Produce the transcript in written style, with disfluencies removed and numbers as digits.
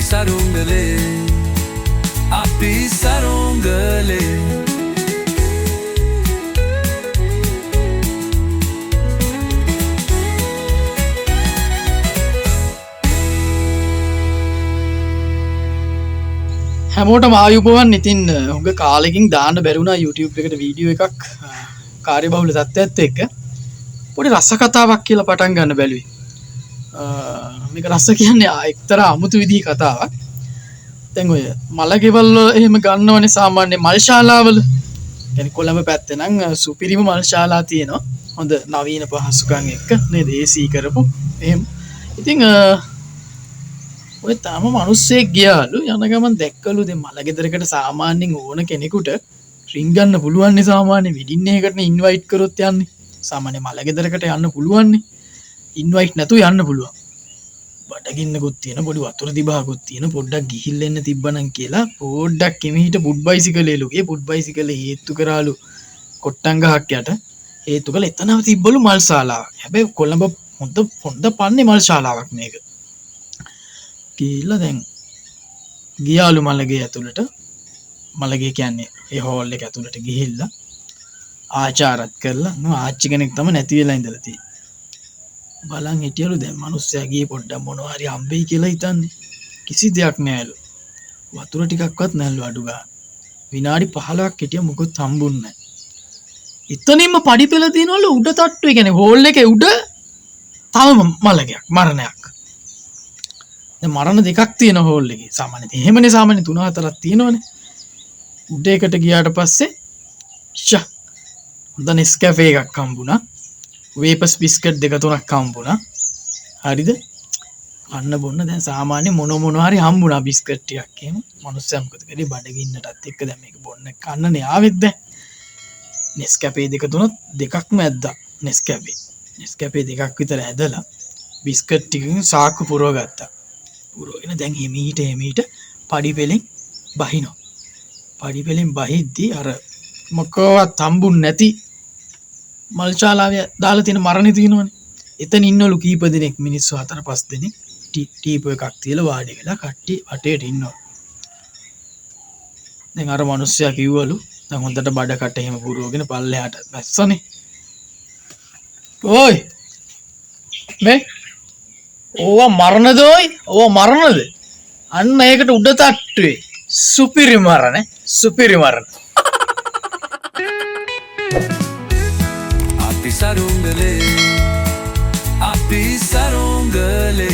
සරුංගලේ අපි සරුංගලේ හැමෝටම ආයුබෝවන්. ඉතින් හුඟ කාලෙකින් දාන්න බැරුණා YouTube එකට වීඩියෝ එකක් කාර්යබහුල තත්ත්වයත් එක්ක පොඩි රස කතාවක් කියලා පටන් ගන්න බැලුවේ. මේක රස කියන්නේ එක්තරා අමුතු විදිහේ කතාවක්. දැන් ඔය මලගෙවල් එහෙම ගන්නවනේ සාමාන්‍ය මල් ශාලාවල. يعني කොළඹ පැත්තේ නම් සුපිරිම මල් ශාලා තියෙනවා. හොඳ නවීන පහසුකම් එක්ක නේද AC කරපු. එහෙම. ඉතින් ඔය තාම මිනිස්සෙක් ගියාලු යන ගමන් දැක්කලු දැන් මල ගෙදරකට සාමාන්‍යයෙන් ඕන කෙනෙකුට රින් ගන්න පුළුවන් නේ සාමාන්‍ය වෙඩින් එකකටනේ ඉන්වයිට් කරොත් යන්නේ. සාමාන්‍ය මල ගෙදරකට යන්න පුළුවන් නේ. ඉන්වයිට් නැතුව යන්න පුළුවන්. බඩගින්නකුත් තියෙන පොඩි වතුර දිබාකුත් තියෙන පොඩ්ඩක් ගිහිල්ලා එන්න තිබ්බනම් කියලා පොඩ්ඩක් එමෙහිට පුඩ් බයිසිකලේලු. ඒ පුඩ් බයිසිකලේ හේතු කරාලු කොට්ටම් ගහක් යට. හේතු කළ එතනම තිබ්බලු මල් ශාලාවක්. හැබැයි කොළඹ හොඳ පන්නේ මල් ශාලාවක් මේක. කියලා දැන් ගියාලු මලගේ ඇතුළට. මලගේ කියන්නේ ඒ හෝල් එක ඇතුළට ගිහිල්ලා ආචාරත් කරලා ආච්චි කෙනෙක් තමයි නැති වෙලා ඉඳලා තියෙන්නේ. බලන් හිටියලු දැන් මිනිස්සයා ගියේ පොඩ්ඩක් මොනවා හරි හම්බෙයි කියලා හිතන්නේ. කිසි දෙයක් නෑලු. වතුර ටිකක්වත් නැල්ලු අඩු ගන්න. විනාඩි 15ක් හිටිය මොකොත් හම්බුන්නේ නැහැ. එතනින්ම පඩිපෙළ තියනවලු උඩ තට්ටුවේ කියන්නේ හෝල් එකේ උඩ තව මලගයක් මරණයක්. දැන් මරණ දෙකක් තියෙන හෝල් එකේ. සාමාන්‍යයෙන් එහෙමනේ සාමාන්‍ය 3-4ක් තියෙනවනේ. උඩ එකට ගියාට පස්සේ හොඳ නෙස්කැෆේ එකක් හම්බුණා. වේපස් බිස්කට් 2-3ක් හම්බුණා. හරිද? කන්න බොන්න දැන් සාමාන්‍ය මොන හරි හම්බුණා බිස්කට් ටිකක් එහෙම. මිනිස්සයා මොකද කරේ බඩගින්නටත් එක්ක දැන් මේක බොන්න කන්නනේ ආවෙත් දැන්. නෙස්කැෆේ 2-3ක්ම ඇද්දා. නෙස්කැෆේ 2ක් විතර ඇදලා බිස්කට් ටිකකින් සාක්කු පුරව ගත්තා. පුරවගෙන දැන් හිමීට පඩිපෙලෙන් බහිනවා. පඩිපෙලෙන් බහිද්දි අර මොකවත් හම්බුන්නේ නැති මල් ශාලාවේ දාලා තියෙන මරණේ තියෙනවනේ. එතන ඉන්නවලු කීප දෙනෙක් මිනිස්සු 4-5 දෙනෙක් ටීපෝ එකක් තියලා වාඩි වෙලා කට්ටිය වටේට ඉන්නවා. දැන් අර මිනිස්සයා කිව්වලු දැන් හොඳට බඩ කට එහෙම පුරවගෙන පල්ලෙහාට වැස්සනේ. ඔයි මේ ඕවා මරණද ඔයි? ඕවා මරණද? අන්න ඒකට උඩ තට්ටුවේ සුපිරි මරණ. අපි සරුංගලේ